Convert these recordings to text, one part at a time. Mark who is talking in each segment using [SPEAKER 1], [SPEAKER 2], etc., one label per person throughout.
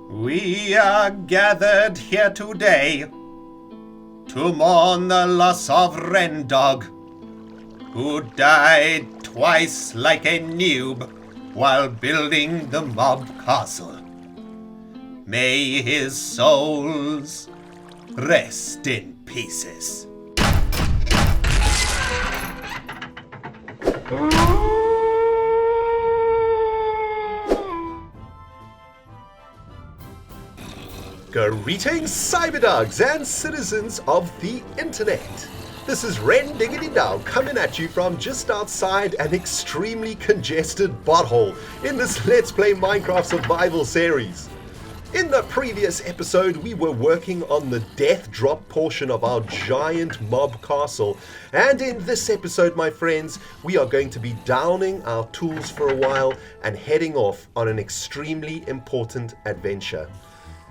[SPEAKER 1] We are gathered here today to mourn the loss of Rendog, who died twice like a noob while building the mob castle. May his souls rest in pieces.
[SPEAKER 2] Greetings, cyberdogs and citizens of the internet. This is RENDOG'S coming at you from just outside an extremely congested butthole in this Let's Play Minecraft Survival series. In the previous episode, we were working on the death drop portion of our giant mob castle, and in this episode, my friends, we are going to be downing our tools for a while and heading off on an extremely important adventure.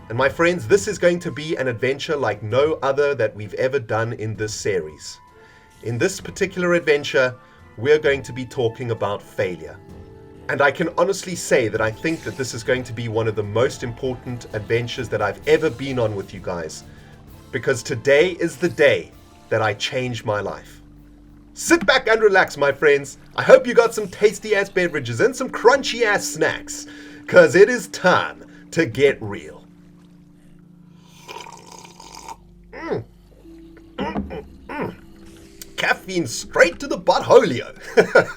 [SPEAKER 2] And my friends, this is going to be an adventure like no other that we've ever done in this series. In this particular adventure, we're going to be talking about failure. And I can honestly say that I think that this is going to be one of the most important adventures that I've ever been on with you guys. Because today is the day that I changed my life. Sit back and relax, my friends. I hope you got some tasty ass beverages and some crunchy ass snacks. Cause it is time to get real. Caffeine straight to the buttholio.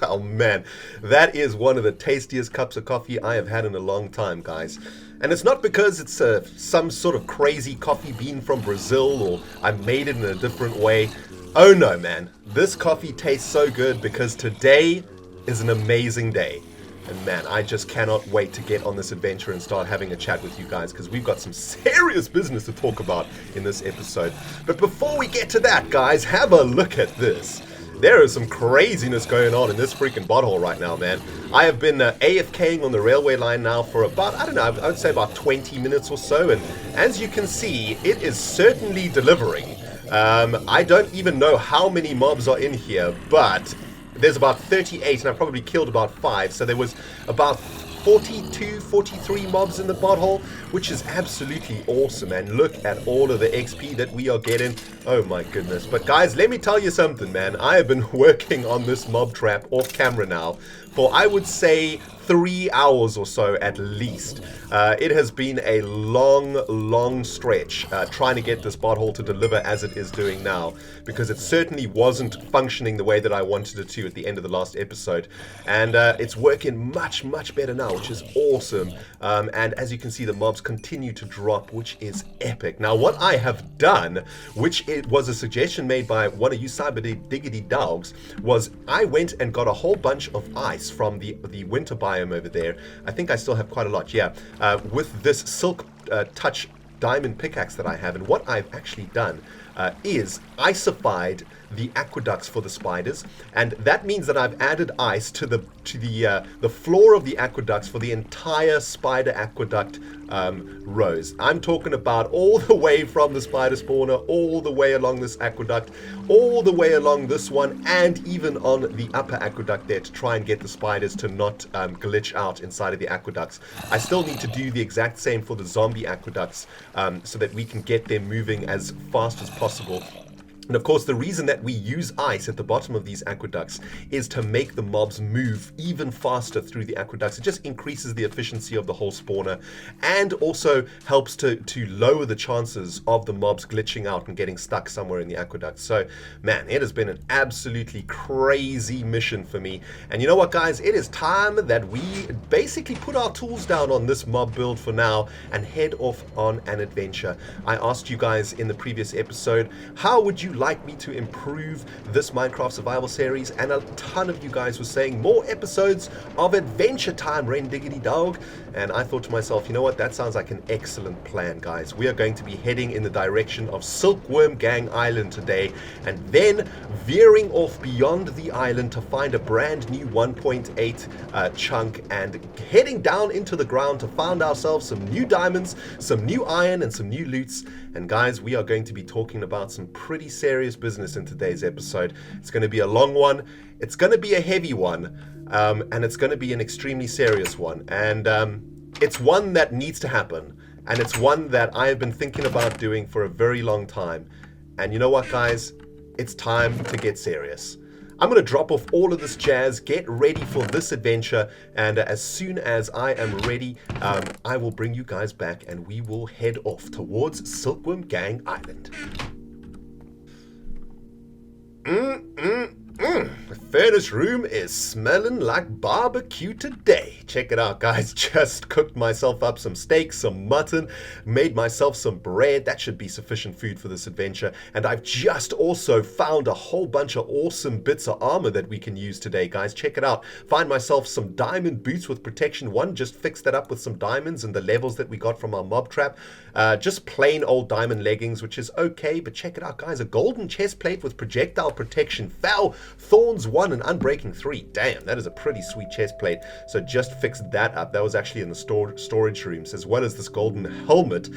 [SPEAKER 2] Oh man, that is one of the tastiest cups of coffee I have had in a long time, guys. And it's not because it's some sort of crazy coffee bean from Brazil or I made it in a different way. Oh no, man. This coffee tastes so good because today is an amazing day. And man, I just cannot wait to get on this adventure and start having a chat with you guys because we've got some serious business to talk about in this episode. But before we get to that, guys, have a look at this. There is some craziness going on in this freaking butthole right now, man. I have been AFKing on the railway line now for about, I don't know, I would say about 20 minutes or so. And as you can see, it is certainly delivering. I don't even know how many mobs are in here, but there's about 38 and I've probably killed about 5, so there was about 42, 43 mobs in the butthole, which is absolutely awesome, and look at all of the XP that we are getting. Oh my goodness. But guys, let me tell you something, man. I have been working on this mob trap off camera now for, I would say, 3 hours or so at least. It has been a long stretch trying to get this butthole to deliver as it is doing now, because it certainly wasn't functioning the way that I wanted it to at the end of the last episode. And it's working much better now, which is awesome. And as you can see, the mobs continue to drop, which is epic. Now, what I have done, which it was a suggestion made by one of you cyberdogs, was I went and got a whole bunch of ice from the winter biome over there. I think I still have quite a lot, yeah. With this silk touch diamond pickaxe that I have, and what I've actually done is icified the aqueducts for the spiders, and that means that I've added ice to the floor of the aqueducts for the entire spider aqueduct rows. I'm talking about all the way from the spider spawner, all the way along this aqueduct, all the way along this one, and even on the upper aqueduct there to try and get the spiders to not glitch out inside of the aqueducts. I still need to do the exact same for the zombie aqueducts so that we can get them moving as fast as possible. And of course, the reason that we use ice at the bottom of these aqueducts is to make the mobs move even faster through the aqueducts. It just increases the efficiency of the whole spawner and also helps to lower the chances of the mobs glitching out and getting stuck somewhere in the aqueduct. So, man, it has been an absolutely crazy mission for me. And you know what, guys? It is time that we basically put our tools down on this mob build for now and head off on an adventure. I asked you guys in the previous episode, how would you like me to improve this Minecraft survival series? And a ton of you guys were saying more episodes of Adventure Time, RENDOG'S. And I thought to myself, you know what, that sounds like an excellent plan, guys. We are going to be heading in the direction of SILKWORM Gang Island today, and then veering off beyond the island to find a brand new 1.8 chunk, and heading down into the ground to find ourselves some new diamonds, some new iron, and some new loots. And guys, we are going to be talking about some pretty serious business in today's episode. It's going to be a long one, it's going to be a heavy one, and it's going to be an extremely serious one. And it's one that needs to happen. and it's one that I have been thinking about doing for a very long time. And you know what, guys? It's time to get serious. I'm going to drop off all of this jazz, get ready for this adventure, and as soon as I am ready, I will bring you guys back and we will head off towards Silkworm Gang Island. The furnace room is smelling like barbecue today. Check it out, guys. Just cooked myself up some steak, some mutton, made myself some bread. That should be sufficient food for this adventure. And I've just also found a whole bunch of awesome bits of armor that we can use today, guys. Check it out. Find myself some diamond boots with protection 1. Just fixed that up with some diamonds and the levels that we got from our mob trap. Just plain old diamond leggings, which is okay. But check it out, guys. A golden chest plate with projectile protection. Foul, thorns 1 and unbreaking 3. Damn, that is a pretty sweet chest plate. So just fixed that up. That was actually in the storage rooms, as well as this golden helmet,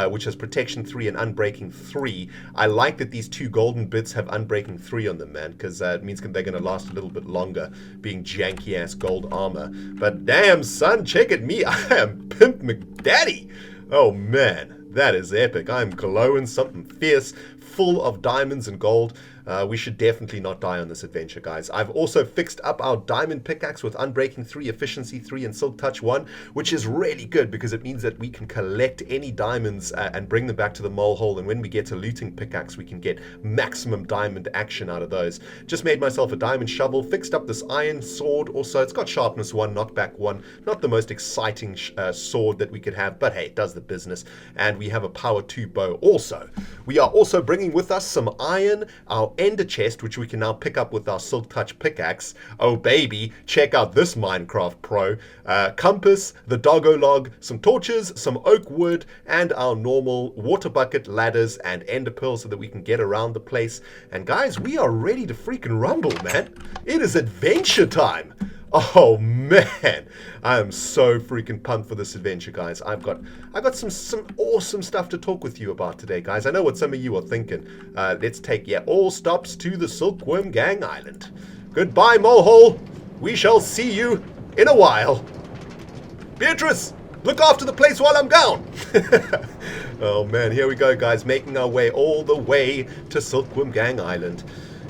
[SPEAKER 2] which has protection 3 and unbreaking 3. I like that these 2 golden bits have unbreaking 3 on them, man, because it means they're going to last a little bit longer, being janky ass gold armor. But damn, son, check at me. I am Pimp McDaddy. Oh man, that is epic. I'm glowing something fierce, full of diamonds and gold. We should definitely not die on this adventure, guys. I've also fixed up our diamond pickaxe with unbreaking 3, efficiency 3, and silk touch 1, which is really good because it means that we can collect any diamonds and bring them back to the MOLEHOLE. And when we get to looting pickaxe, we can get maximum diamond action out of those. Just made myself a diamond shovel, fixed up this iron sword. Also, it's got sharpness 1, knockback 1. Not the most exciting sword that we could have, but hey, it does the business. And we have a power 2 bow also. We are also bringing with us some iron, our ender chest, which we can now pick up with our silk touch pickaxe. Oh baby, check out this Minecraft pro. Compass, the doggo log, some torches, some oak wood, and our normal water bucket, ladders, and ender pearls so that we can get around the place. And guys, we are ready to freaking rumble, man. It is adventure time. Oh man, I am so freaking pumped for this adventure, guys. I got some awesome stuff to talk with you about today, guys. I know what some of you are thinking. Let's take all stops to the Silkworm Gang Island. Goodbye, MOLEHOLE. We shall see you in a while. Beatrice, look after the place while I'm gone. Oh man, here we go, guys, making our way all the way to Silkworm Gang Island.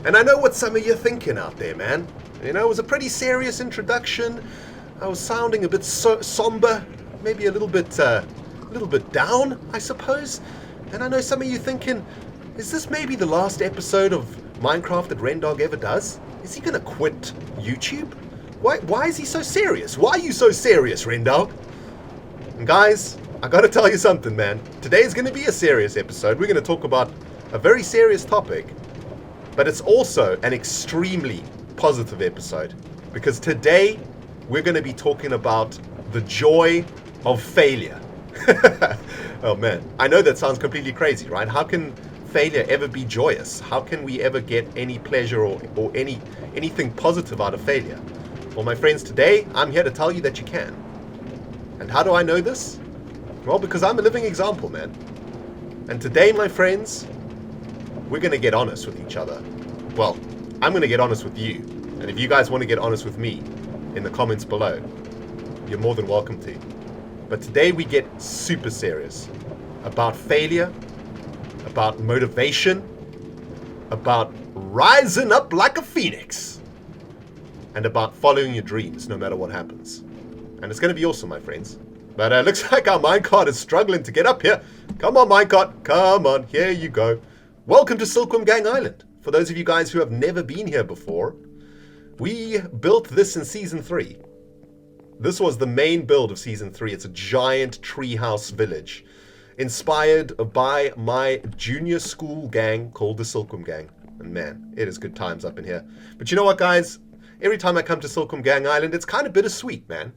[SPEAKER 2] And I know what some of you are thinking out there, man. You know, it was a pretty serious introduction. I was sounding a bit somber, maybe a little bit down, I suppose. And I know some of you thinking, is this maybe the last episode of Minecraft that RENDOG ever does? Is he gonna quit YouTube? Why is he so serious? Why are you so serious, RENDOG? And guys, I gotta tell you something, man. Today's gonna be a serious episode. We're gonna talk about a very serious topic, but it's also an extremely positive episode, because today we're going to be talking about the joy of failure. Oh man, I know that sounds completely crazy, right? How can failure ever be joyous? How can we ever get any pleasure or anything positive out of failure? Well, my friends, today I'm here to tell you that you can. And how do I know this? Well, because I'm a living example, man. And today, my friends, we're going to get honest with each other. Well, I'm going to get honest with you. And if you guys want to get honest with me in the comments below, you're more than welcome to. But today we get super serious about failure, about motivation, about rising up like a phoenix, and about following your dreams no matter what happens. And it's going to be awesome, my friends. But it looks like our minecart is struggling to get up here. Come on, minecart. Come on. Here you go. Welcome to Silkworm Gang Island. For those of you guys who have never been here before, we built this in Season 3. This was the main build of Season 3. It's a giant treehouse village, inspired by my junior school gang called the Silkworm Gang. And man, it is good times up in here. But you know what, guys? Every time I come to Silkworm Gang Island, it's kind of bittersweet, man.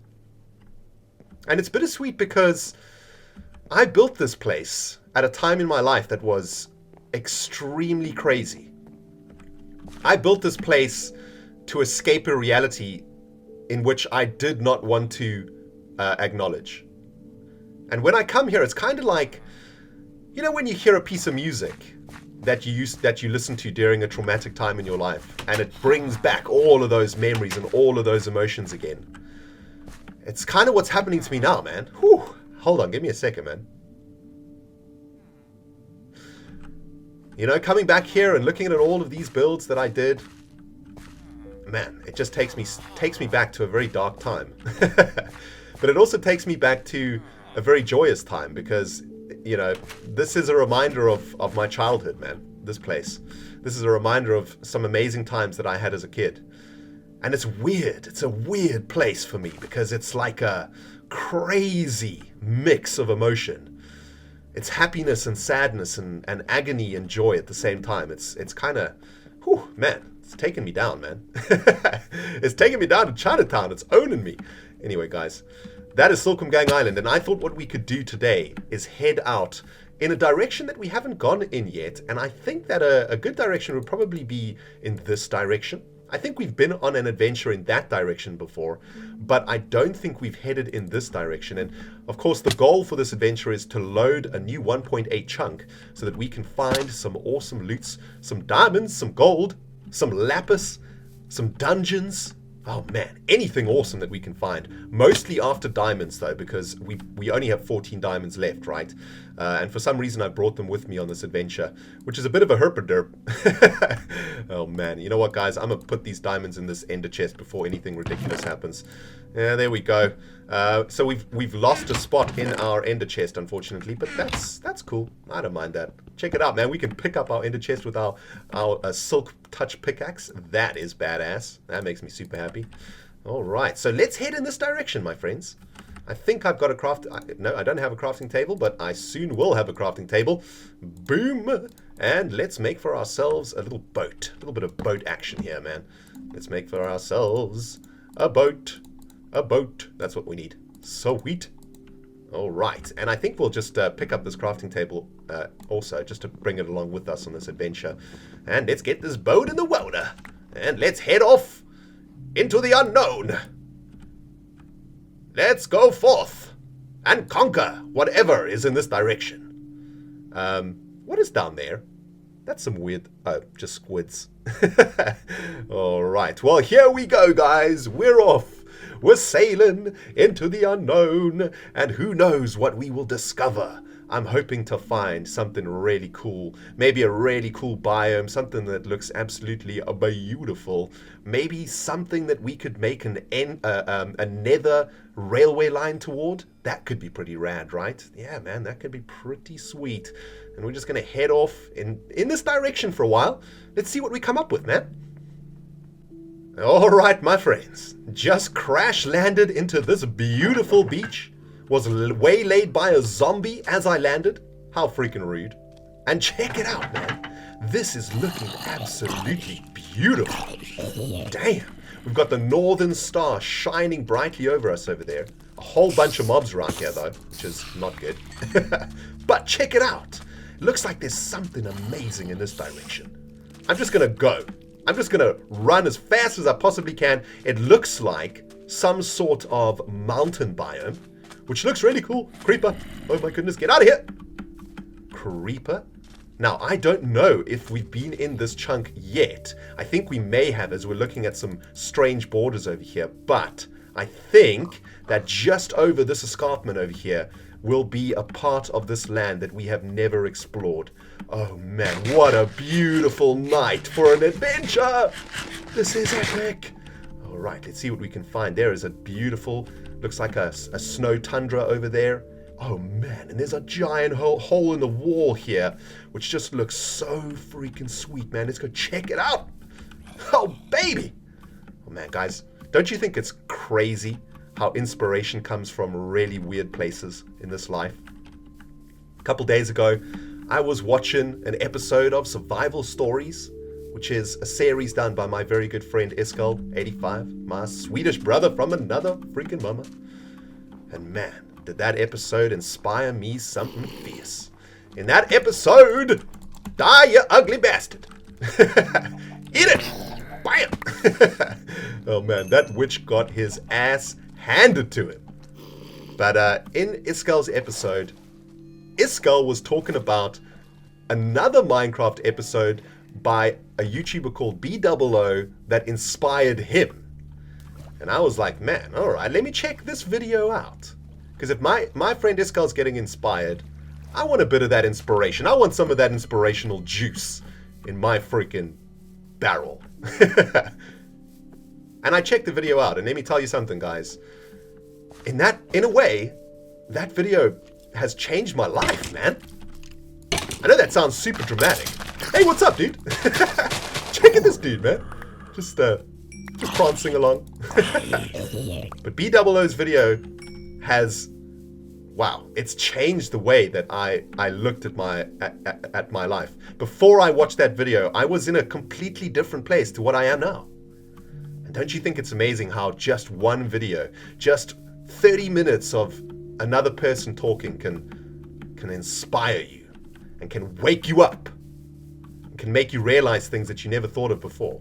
[SPEAKER 2] And it's bittersweet because I built this place at a time in my life that was extremely crazy. I built this place to escape a reality in which I did not want to acknowledge. And when I come here, it's kind of like, you know, when you hear a piece of music that you listen to during a traumatic time in your life, and it brings back all of those memories and all of those emotions again. It's kind of what's happening to me now, man. Whew. Hold on, give me a second, man. You know, coming back here and looking at all of these builds that I did, man, it just takes me back to a very dark time. But it also takes me back to a very joyous time because, you know, this is a reminder of my childhood, man, this place. This is a reminder of some amazing times that I had as a kid. And it's weird. It's a weird place for me because it's like a crazy mix of emotion. It's happiness and sadness and agony and joy at the same time. It's kind of, whew, man, it's taking me down, man. It's taking me down to Chinatown. It's owning me. Anyway, guys, that is SILKWORM Gang Island. And I thought what we could do today is head out in a direction that we haven't gone in yet. And I think that a good direction would probably be in this direction. I think we've been on an adventure in that direction before, but I don't think we've headed in this direction. And of course, the goal for this adventure is to load a new 1.8 chunk so that we can find some awesome loots, some diamonds, some gold, some lapis, some dungeons. Oh man, anything awesome that we can find. Mostly after diamonds though, because we only have 14 diamonds left, right? And for some reason I brought them with me on this adventure, which is a bit of a herpaderp. Oh man, you know what guys, I'm gonna put these diamonds in this ender chest before anything ridiculous happens. Yeah, there we go. So we've lost a spot in our ender chest, unfortunately, but that's cool. I don't mind that. Check it out, man. We can pick up our ender chest with our silk touch pickaxe. That is badass. That makes me super happy. All right, so let's head in this direction, my friends. I think I've got a craft. No, I don't have a crafting table, but I soon will have a crafting table. Boom! And let's make for ourselves a little boat. A little bit of boat action here, man. Let's make for ourselves a boat. A boat. That's what we need. Sweet. All right. And I think we'll just pick up this crafting table also, just to bring it along with us on this adventure. And let's get this boat in the water. And let's head off into the unknown. Let's go forth and conquer whatever is in this direction. What is down there? That's some weird... Oh, just squids. All right. Well, here we go, guys. We're off. We're sailing into the unknown, and who knows what we will discover. I'm hoping to find something really cool. Maybe a really cool biome, something that looks absolutely beautiful. Maybe something that we could make a nether railway line toward. That could be pretty rad, right? Yeah, man, that could be pretty sweet. And we're just going to head off in this direction for a while. Let's see what we come up with, man. Alright, my friends, just crash landed into this beautiful beach, was waylaid by a zombie as I landed. How freaking rude. And check it out, man. This is looking absolutely beautiful. Damn. We've got the northern star shining brightly over us over there. A whole bunch of mobs around here, though, which is not good. But check it out. It looks like there's something amazing in this direction. I'm just going to go. I'm just going to run as fast as I possibly can. It looks like some sort of mountain biome, which looks really cool. Creeper. Oh my goodness, get out of here. Creeper. Now, I don't know if we've been in this chunk yet. I think we may have as we're looking at some strange borders over here. But I think that just over this escarpment over here will be a part of this land that we have never explored. Oh man, what a beautiful night for an adventure! This is epic! Alright, let's see what we can find. There is a beautiful, looks like a snow tundra over there. Oh man, and there's a giant hole in the wall here, which just looks so freaking sweet, man. Let's go check it out! Oh baby! Oh man, guys, don't you think it's crazy how inspiration comes from really weird places in this life? A couple days ago, I was watching an episode of Survival Stories, which is a series done by my very good friend Eskel85, my Swedish brother from another freaking mama. And man, did that episode inspire me something fierce. In that episode, die you ugly bastard. Eat it! Bam! Oh man, that witch got his ass handed to him. But in Iskel's episode, Iskel was talking about another Minecraft episode by a YouTuber called B00 that inspired him. And I was like, man, alright, let me check this video out. Because if my friend Iskel's getting inspired, I want a bit of that inspiration. I want some of that inspirational juice in my freaking barrel. And I checked the video out, and let me tell you something, guys. In a way, that video has changed my life, man. I know that sounds super dramatic. Hey, what's up, dude? Check out this dude, man. Just prancing along. But B00's video has, wow, it's changed the way that I looked at my life. Before I watched that video, I was in a completely different place to what I am now. And don't you think it's amazing how just one video, just 30 minutes of another person talking can inspire you and can wake you up and can make you realize things that you never thought of before.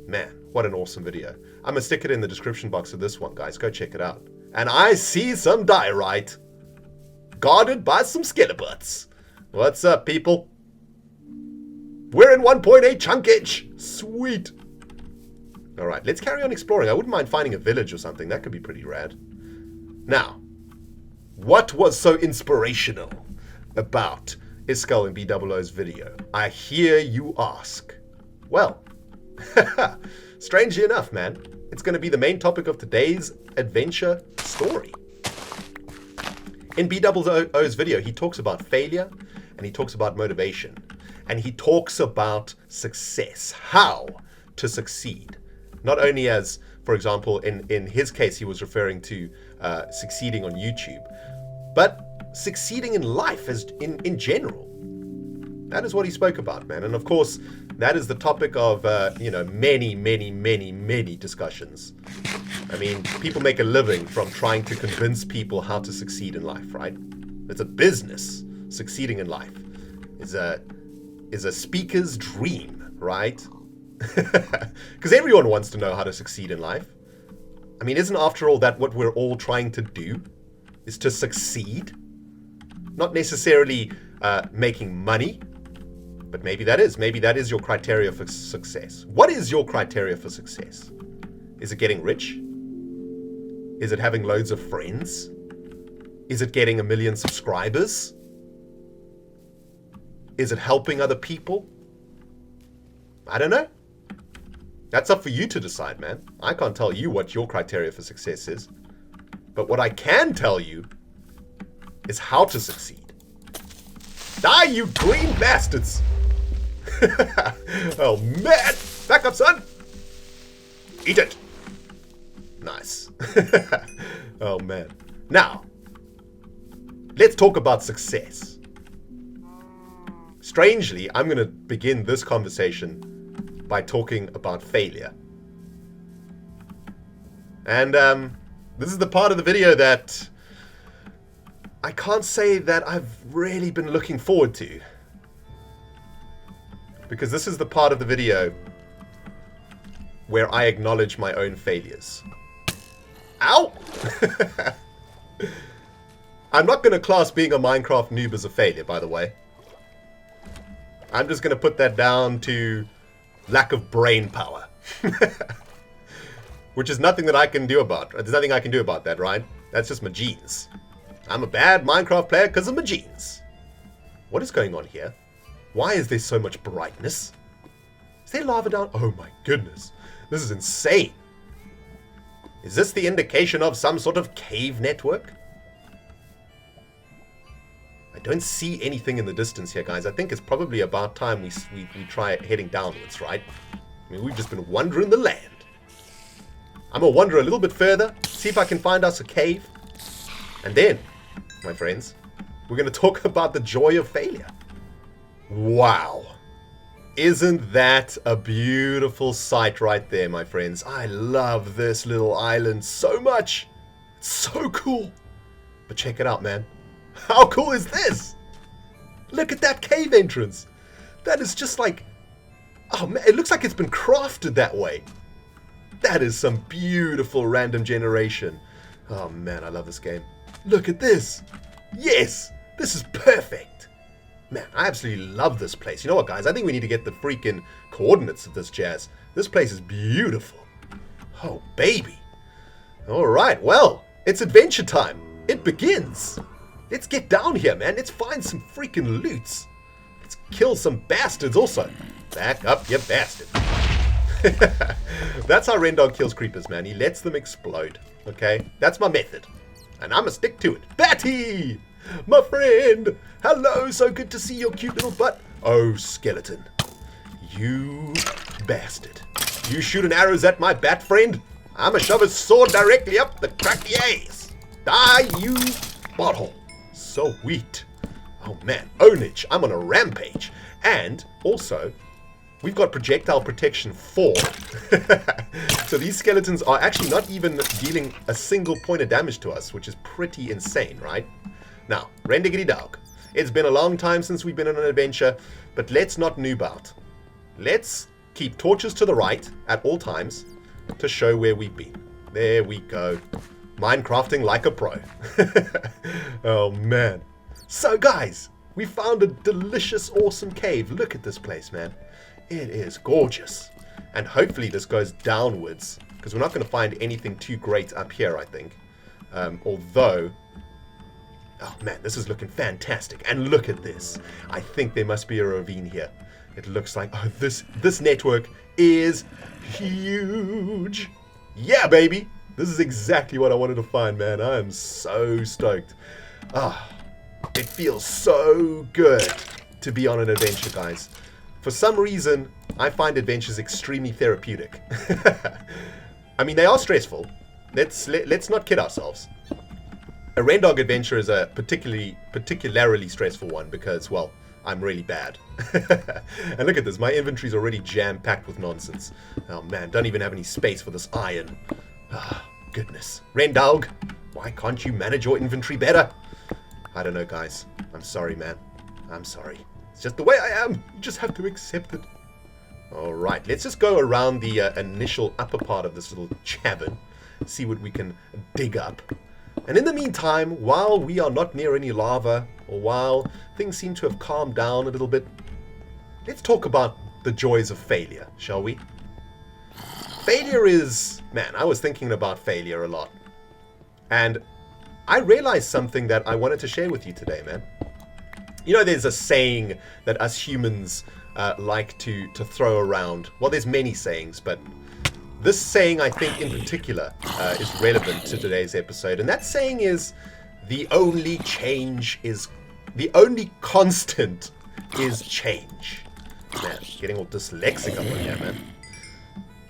[SPEAKER 2] Man, what an awesome video. I'm gonna stick it in the description box of this one, guys. Go check it out. And I see some diorite guarded by some skelebutts. What's up, people? We're in 1.8 chunkage. Sweet. All right, let's carry on exploring. I wouldn't mind finding a village or something. That could be pretty rad. Now, what was so inspirational about Iskall and B00's video? I hear you ask. Well, strangely enough, man, it's going to be the main topic of today's adventure story. In B00's video, he talks about failure and he talks about motivation and he talks about success, how to succeed. Not only as, for example, in his case, he was referring to succeeding on YouTube, but succeeding in life as in general. That is what he spoke about, man. And of course, that is the topic of, many discussions. I mean, people make a living from trying to convince people how to succeed in life, right? It's a business. Succeeding in life is a speaker's dream, right? Because everyone wants to know how to succeed in life. I mean, isn't after all that what we're all trying to do? Is to succeed? Not necessarily making money, but maybe that is your criteria for success. What is your criteria for success? Is it getting rich? Is it having loads of friends? Is it getting 1 million subscribers? Is it helping other people? I don't know. That's up for you to decide, man. I can't tell you what your criteria for success is. But what I can tell you is how to succeed. Die, you green bastards! Oh, man! Back up, son! Eat it! Nice. Oh, man. Now, let's talk about success. Strangely, I'm going to begin this conversation by talking about failure. And this is the part of the video that I can't say that I've really been looking forward to. Because this is the part of the video where I acknowledge my own failures. Ow! I'm not going to class being a Minecraft noob as a failure, by the way. I'm just going to put that down to lack of brain power. Which is nothing that I can do about. There's nothing I can do about that, right? That's just my genes. I'm a bad Minecraft player because of my genes. What is going on here? Why is there so much brightness? Is there lava down? Oh my goodness. This is insane. Is this the indication of some sort of cave network? I don't see anything in the distance here, guys. I think it's probably about time we try heading downwards, right? I mean, we've just been wandering the land. I'm going to wander a little bit further, see if I can find us a cave. And then, my friends, we're going to talk about the joy of failure. Wow. Isn't that a beautiful sight right there, my friends? I love this little island so much. It's so cool. But check it out, man. How cool is this? Look at that cave entrance. That is just like... Oh, man, it looks like it's been crafted that way. That is some beautiful random generation. Oh, man, I love this game. Look at this. Yes, this is perfect. Man, I absolutely love this place. You know what, guys? I think we need to get the freaking coordinates of this jazz. This place is beautiful. Oh, baby. All right, well, it's adventure time. It begins. Let's get down here, man. Let's find some freaking loots. Let's kill some bastards also. Back up, you bastard. That's how Rendog kills creepers, man. He lets them explode. Okay? That's my method. And I'm gonna stick to it. Batty! My friend! Hello, so good to see your cute little butt. Oh, skeleton. You bastard. You shooting arrows at my bat friend? I'ma shove a sword directly up the cracky ass. Die, you butthole. Sweet. Oh man, ownage. I'm on a rampage. And also, we've got projectile protection 4. So these skeletons are actually not even dealing a single point of damage to us, which is pretty insane, right? Now, Rendiggity Dog. It's been a long time since we've been on an adventure, but let's not noob out. Let's keep torches to the right at all times to show where we've been. There we go. Minecrafting like a pro. Oh man. So guys, we found a delicious, awesome cave. Look at this place, man. It is gorgeous. And hopefully this goes downwards, because we're not going to find anything too great up here, I think. Although, oh man, this is looking fantastic. And look at this. I think there must be a ravine here. It looks like, oh, this network is huge. Yeah, baby. This is exactly what I wanted to find, man. I am so stoked. Ah, it feels so good to be on an adventure, guys. For some reason, I find adventures extremely therapeutic. I mean, they are stressful. Let's not kid ourselves. A Rendog adventure is a particularly stressful one because, well, I'm really bad. And look at this, my inventory's already jam-packed with nonsense. Oh man, don't even have any space for this iron. Ah, goodness. Rendog, why can't you manage your inventory better? I don't know, guys. I'm sorry, man. I'm sorry. It's just the way I am. You just have to accept it. Alright, let's just go around the initial upper part of this little cavern. See what we can dig up. And in the meantime, while we are not near any lava, or while things seem to have calmed down a little bit, let's talk about the joys of failure, shall we? Failure is... Man, I was thinking about failure a lot. And I realized something that I wanted to share with you today, man. You know, there's a saying that us humans like to throw around. Well, there's many sayings, but this saying, I think, in particular, is relevant to today's episode. And that saying is, the only constant is change. Man, getting all dyslexic up on here, man.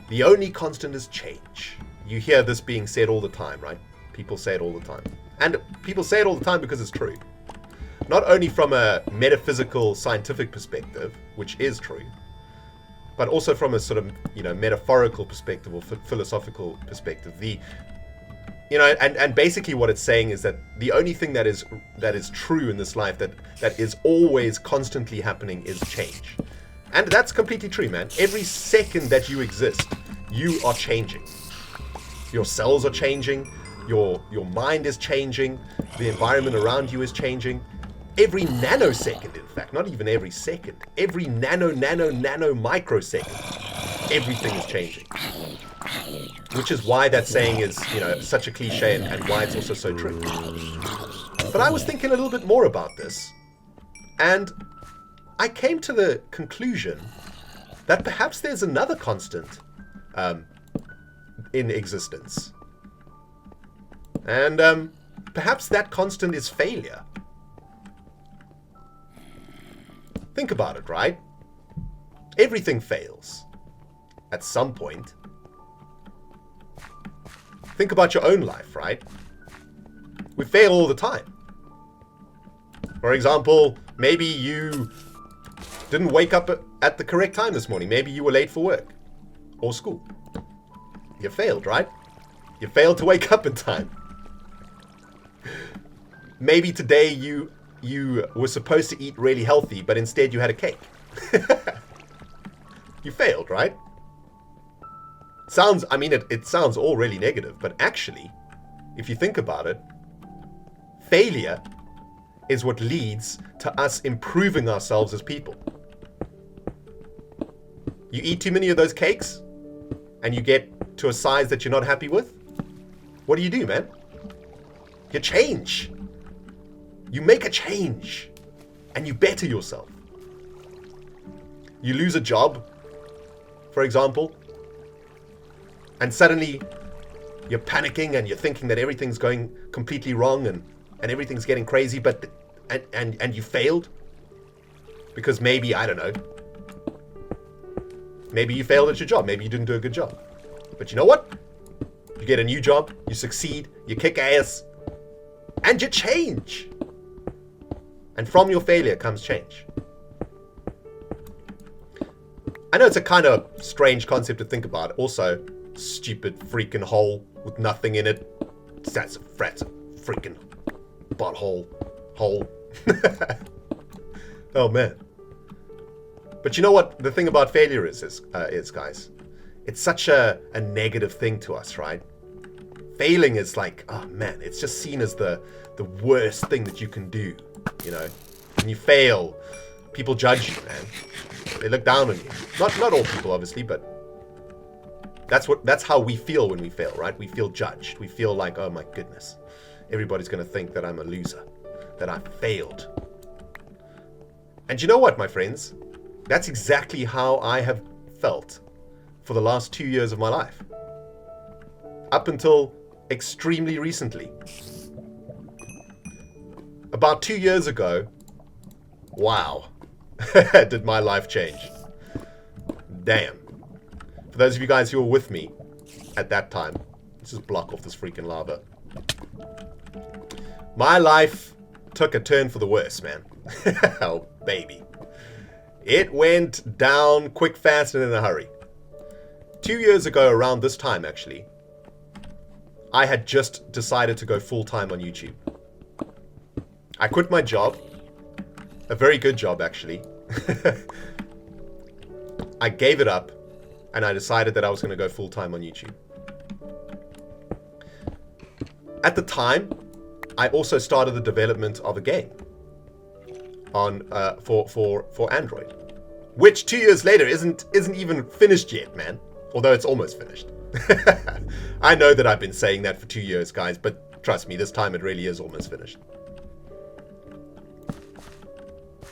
[SPEAKER 2] The only constant is change. You hear this being said all the time, right? People say it all the time. And people say it all the time because it's true. Not only from a metaphysical, scientific perspective, which is true, but also from a sort of, you know, metaphorical perspective or philosophical perspective. And basically what it's saying is that the only thing that is true in this life, that is always constantly happening, is change. And that's completely true, man. Every second that you exist, you are changing. Your cells are changing, your mind is changing, the environment around you is changing. Every nanosecond, in fact, not even every second, every nano microsecond, everything is changing. Which is why that saying is, you know, such a cliche and why it's also so true. But I was thinking a little bit more about this, and I came to the conclusion that perhaps there's another constant in existence. And perhaps that constant is failure. Think about it, right? Everything fails at some point. Think about your own life, right? We fail all the time. For example, maybe you didn't wake up at the correct time this morning. Maybe you were late for work or school. You failed, right? You failed to wake up in time. Maybe today you were supposed to eat really healthy, but instead you had a cake. You failed, right? It sounds all really negative, but actually, if you think about it, failure is what leads to us improving ourselves as people. You eat too many of those cakes, and you get to a size that you're not happy with. What do, man? You change. You make a change and you better yourself. You lose a job, for example, and suddenly you're panicking and you're thinking that everything's going completely wrong and everything's getting crazy, but and you failed because maybe, I don't know, maybe you failed at your job, maybe you didn't do a good job. But you know what? You get a new job, you succeed, you kick ass, and you change. And from your failure comes change. I know it's a kind of strange concept to think about. Also, stupid freaking hole with nothing in it. That's a freaking butthole hole. Oh man. But you know what the thing about failure is guys? It's such a negative thing to us, right? Failing is like, oh man, it's just seen as the worst thing that you can do, you know? When you fail, people judge you, man. They look down on you. Not all people, obviously, but that's how we feel when we fail, right? We feel judged. We feel like, oh my goodness, everybody's going to think that I'm a loser, that I failed. And you know what, my friends? That's exactly how I have felt for the last 2 years of my life. Up until extremely recently. About 2 years ago, wow, did my life change. Damn. For those of you guys who were with me at that time, let's just block off this freaking lava. My life took a turn for the worse, man. Oh, baby. It went down quick, fast, and in a hurry. 2 years ago, around this time, actually, I had just decided to go full-time on YouTube. I quit my job. A very good job, actually. I gave it up, and I decided that I was going to go full-time on YouTube. At the time, I also started the development of a game on for Android, which 2 years later isn't even finished yet, man. Although it's almost finished. I know that I've been saying that for 2 years, guys, but trust me, this time it really is almost finished.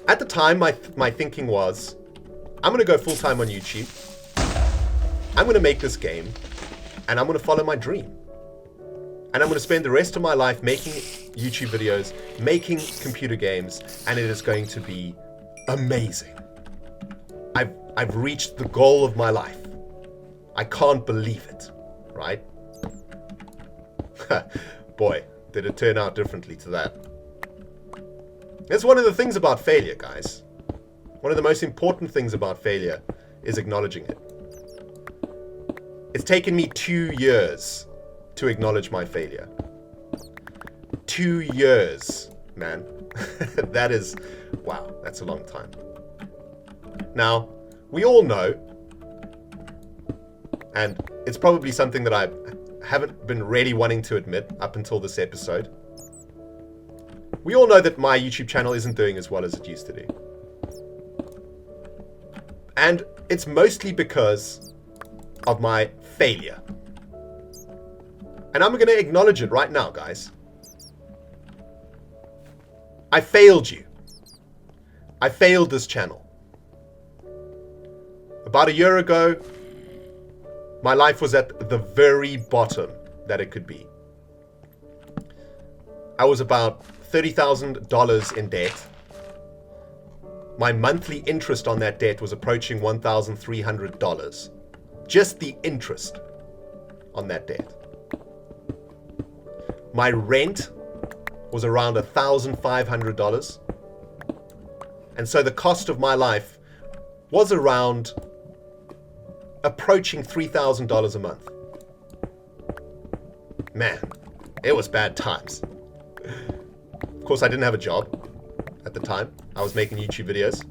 [SPEAKER 2] At the time, my thinking was, I'm going to go full-time on YouTube. I'm going to make this game, and I'm going to follow my dream. And I'm going to spend the rest of my life making YouTube videos, making computer games, and it is going to be amazing. I've reached the goal of my life. I can't believe it, right? Boy, did it turn out differently to that. That's one of the things about failure, guys. One of the most important things about failure is acknowledging it. It's taken me 2 years to acknowledge my failure. 2 years, man. That is, wow, that's a long time. Now, we all know, and it's probably something that I haven't been really wanting to admit up until this episode. We all know that my YouTube channel isn't doing as well as it used to do. And it's mostly because of my failure. And I'm going to acknowledge it right now, guys. I failed you. I failed this channel. About a year ago, my life was at the very bottom that it could be. I was about $30,000 in debt. My monthly interest on that debt was approaching $1,300. Just the interest on that debt. My rent was around $1,500. And so the cost of my life was around approaching $3,000 a month. Man, it was bad times. Of course, I didn't have a job at the time. I was making YouTube videos.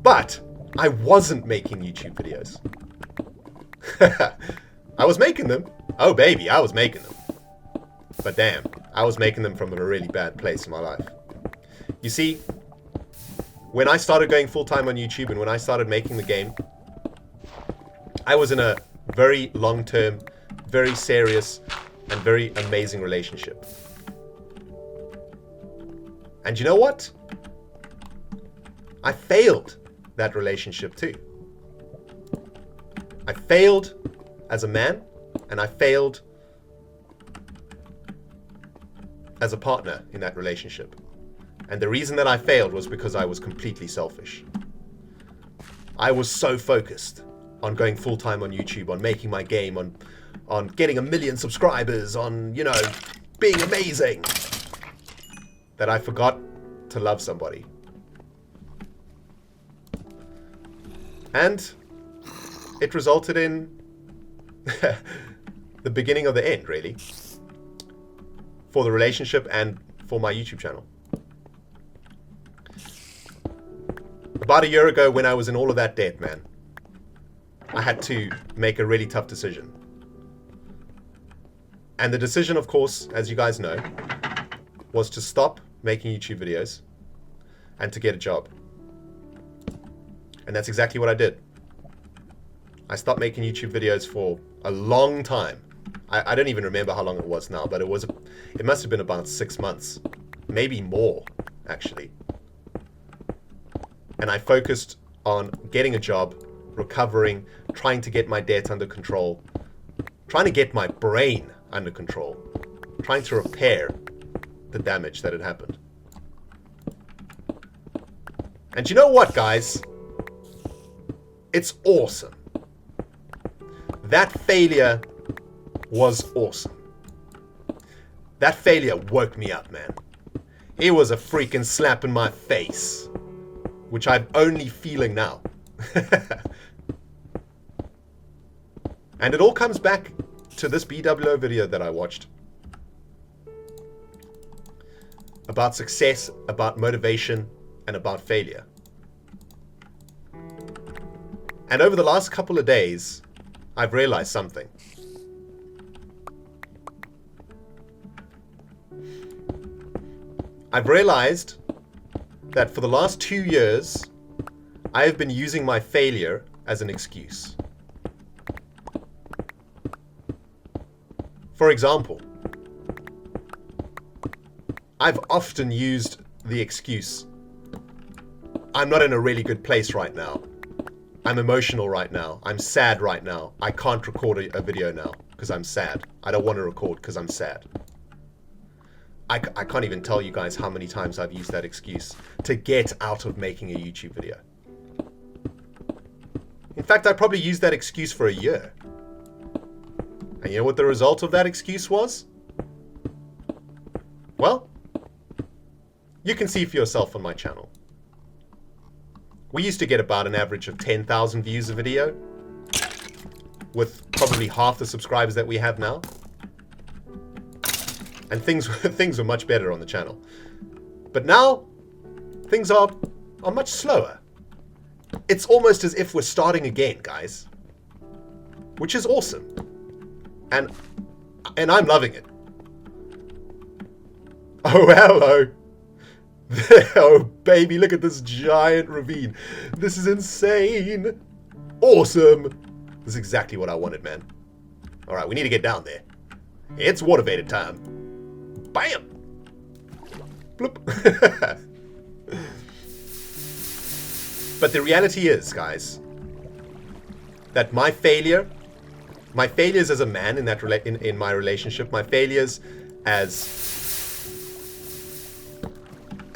[SPEAKER 2] But I wasn't making YouTube videos. I was making them. Oh, baby, I was making them. But damn, I was making them from a really bad place in my life. You see, when I started going full-time on YouTube and when I started making the game, I was in a very long-term, very serious, and very amazing relationship. And you know what? I failed that relationship too. I failed as a man, and I failed as a partner in that relationship. And the reason that I failed was because I was completely selfish. I was so focused on going full-time on YouTube, on making my game, on getting 1 million subscribers, on, you know, being amazing, that I forgot to love somebody. And it resulted in the beginning of the end, really, for the relationship and for my YouTube channel. About a year ago, when I was in all of that debt, man, I had to make a really tough decision. And the decision, of course, as you guys know, was to stop making YouTube videos and to get a job. And that's exactly what I did. I stopped making YouTube videos for a long time. I don't even remember how long it was now, but it must have been about 6 months, maybe more, actually. And I focused on getting a job, recovering, trying to get my debt under control, trying to get my brain under control, trying to repair the damage that had happened. And you know what, guys? It's awesome. That failure was awesome. That failure woke me up, man. It was a freaking slap in my face, which I'm only feeling now. And it all comes back to this BWO video that I watched. About success, about motivation, and about failure. And over the last couple of days, I've realized something. I've realized that for the last 2 years, I have been using my failure as an excuse. For example, I've often used the excuse, I'm not in a really good place right now. I'm emotional right now. I'm sad right now. I can't record a video now because I'm sad. I don't want to record because I'm sad. I can't even tell you guys how many times I've used that excuse to get out of making a YouTube video. In fact, I probably used that excuse for a year. And you know what the result of that excuse was? Well, you can see for yourself on my channel. We used to get about an average of 10,000 views a video, with probably half the subscribers that we have now. And things were much better on the channel. But now, things are much slower. It's almost as if we're starting again, guys. Which is awesome. And I'm loving it. Oh, hello. Oh, baby, look at this giant ravine. This is insane. Awesome. This is exactly what I wanted, man. All right, we need to get down there. It's water vader time. Bam! Bloop. But the reality is, guys, that my failures as a man in my relationship, my failures as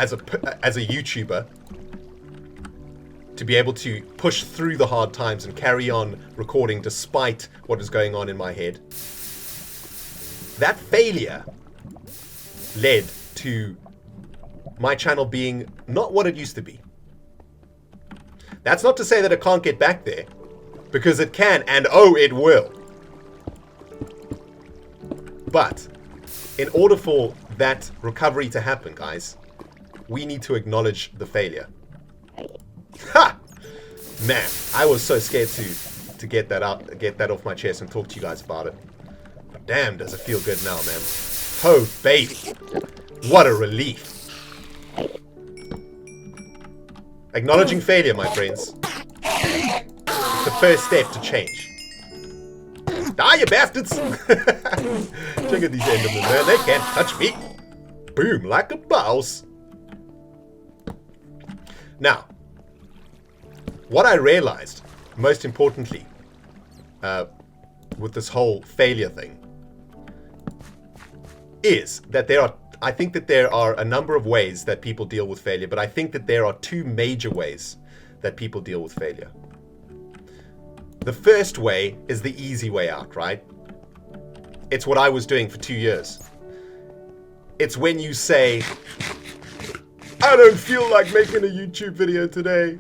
[SPEAKER 2] a YouTuber, to be able to push through the hard times and carry on recording despite what is going on in my head, that failure led to my channel being not what it used to be. That's not to say that it can't get back there, because it can, and oh, it will. But in order for that recovery to happen, guys, we need to acknowledge the failure. Ha! Man, I was so scared to get that off my chest and talk to you guys about it. But damn, does it feel good now, man. Oh, baby. What a relief. Acknowledging failure, my friends, is the first step to change. Die, you bastards! Check out these Endermen, man. They can't touch me. Boom, like a boss. Now, what I realized, most importantly, with this whole failure thing, is that I think that there are a number of ways that people deal with failure, but I think that there are two major ways that people deal with failure. The first way is the easy way out, right? It's what I was doing for 2 years. It's when you say, I don't feel like making a YouTube video today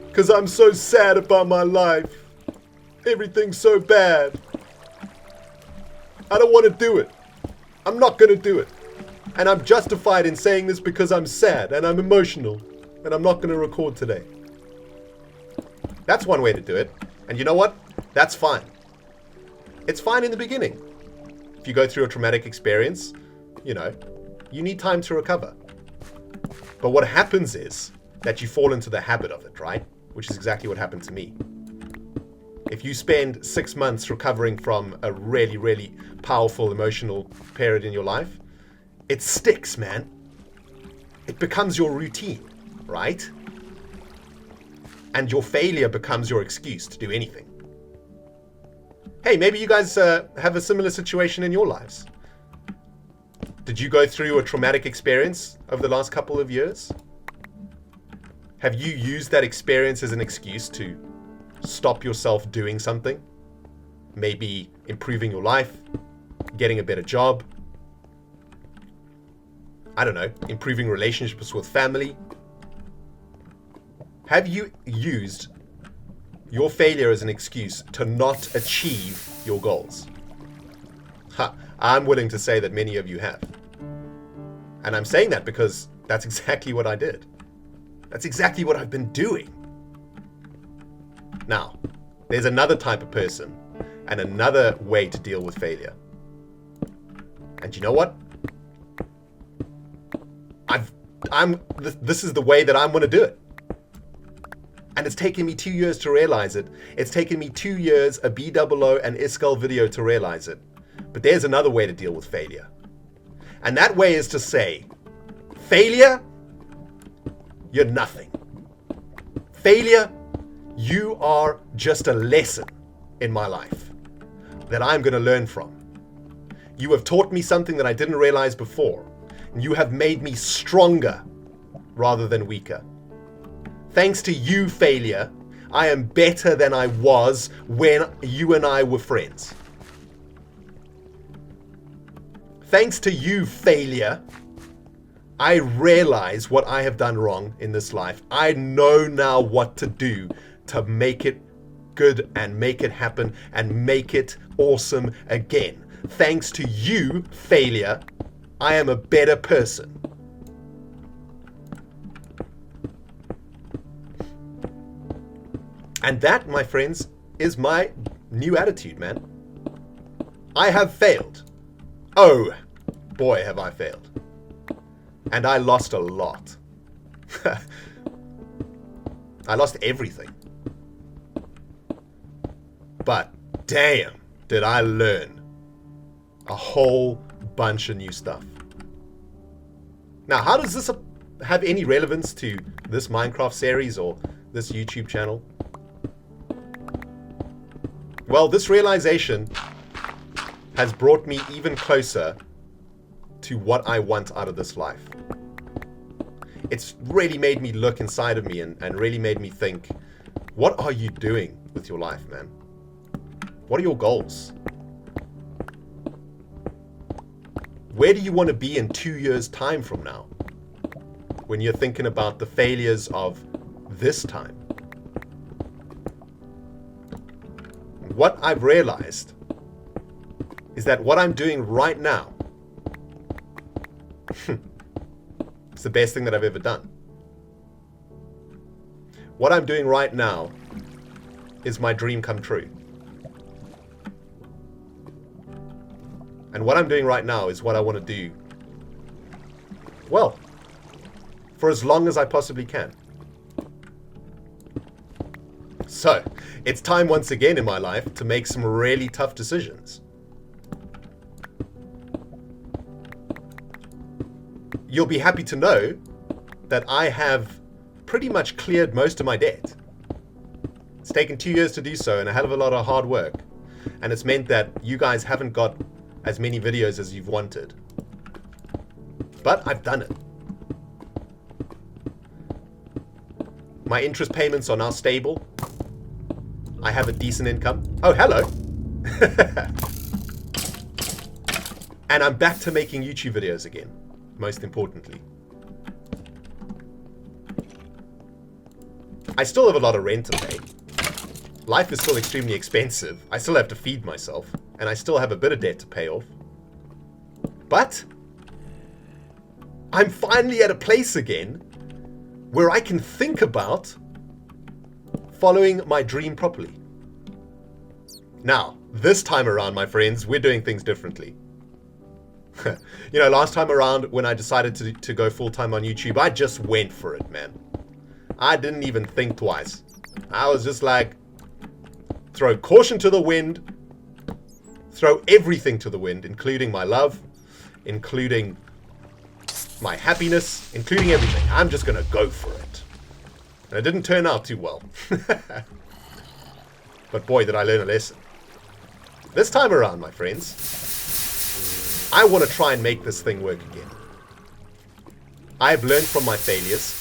[SPEAKER 2] because I'm so sad about my life. Everything's so bad. I don't want to do it. I'm not going to do it. And I'm justified in saying this because I'm sad and I'm emotional and I'm not going to record today. That's one way to do it. And you know what? That's fine. It's fine in the beginning. If you go through a traumatic experience, you know, you need time to recover. But what happens is that you fall into the habit of it, right? Which is exactly what happened to me. If you spend 6 months recovering from a really, really powerful emotional period in your life, it sticks, man. It becomes your routine, right? And your failure becomes your excuse to do anything. Hey, maybe you guys have a similar situation in your lives. Did you go through a traumatic experience over the last couple of years? Have you used that experience as an excuse to stop yourself doing something? Maybe improving your life, getting a better job, I don't know, improving relationships with family. Have you used your failure as an excuse to not achieve your goals? I'm willing to say that many of you have. And I'm saying that because that's exactly what I did. That's exactly what I've been doing. Now, there's another type of person and another way to deal with failure. And you know what? This is the way that I'm going to do it. And it's taken me 2 years to realize it. It's taken me 2 years, a BOO and Iskel video to realize it. But there's another way to deal with failure. And that way is to say, failure, you're nothing. Failure, you are just a lesson in my life that I'm going to learn from. You have taught me something that I didn't realize before. And you have made me stronger rather than weaker. Thanks to you, failure, I am better than I was when you and I were friends. Thanks to you, failure, I realize what I have done wrong in this life. I know now what to do to make it good and make it happen and make it awesome again. Thanks to you, failure, I am a better person. And that, my friends, is my new attitude, man. I have failed. Oh, boy, have I failed. And I lost a lot. I lost everything. But damn, did I learn a whole bunch of new stuff. Now, how does this have any relevance to this Minecraft series or this YouTube channel? Well, this realization has brought me even closer to what I want out of this life. It's really made me look inside of me and really made me think, what are you doing with your life, man? What are your goals? Where do you want to be in 2 years' time from now? When you're thinking about the failures of this time. What I've realized is that what I'm doing right now it's the best thing that I've ever done. What I'm doing right now is my dream come true. And what I'm doing right now is what I want to do, well, for as long as I possibly can. So, it's time once again in my life to make some really tough decisions. You'll be happy to know that I have pretty much cleared most of my debt. It's taken 2 years to do so and a hell of a lot of hard work. And it's meant that you guys haven't got as many videos as you've wanted. But I've done it. My interest payments are now stable. I have a decent income. Oh, hello. And I'm back to making YouTube videos again, most importantly. I still have a lot of rent to pay. Life is still extremely expensive. I still have to feed myself. And I still have a bit of debt to pay off. But I'm finally at a place again where I can think about following my dream properly. Now, this time around, my friends, we're doing things differently. You know, last time around when I decided to go full-time on YouTube, I just went for it, man. I didn't even think twice. I was just like, throw caution to the wind, throw everything to the wind, including my love, including my happiness, including everything. I'm just going to go for it. And it didn't turn out too well. But boy, did I learn a lesson. This time around, my friends, I want to try and make this thing work again. I've learned from my failures,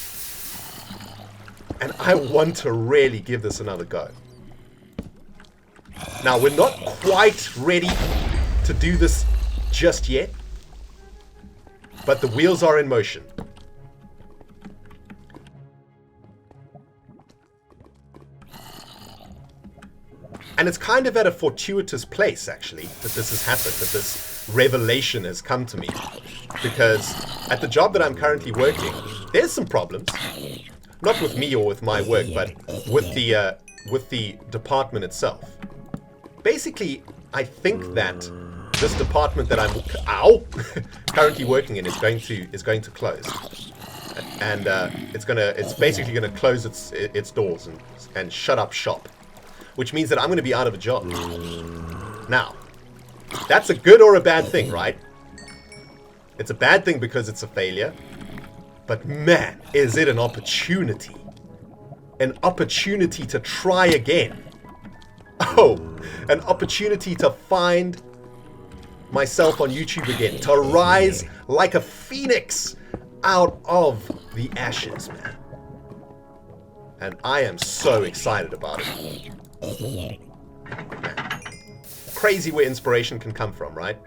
[SPEAKER 2] and I want to really give this another go. Now, we're not quite ready to do this just yet, but the wheels are in motion. And it's kind of at a fortuitous place, actually, that this has happened, that this revelation has come to me. Because at the job that I'm currently working, there's some problems. Not with me or with my work, but with the department itself. Basically, I think that this department that I'm currently working in is going to close, and it's basically gonna close its doors and shut up shop, which means that I'm gonna be out of a job. Now, that's a good or a bad thing, right? It's a bad thing because it's a failure, but man, is it an opportunity? An opportunity to try again. Oh, an opportunity to find myself on YouTube again, to rise like a phoenix out of the ashes, man. And I am so excited about it. Man. Crazy where inspiration can come from, right?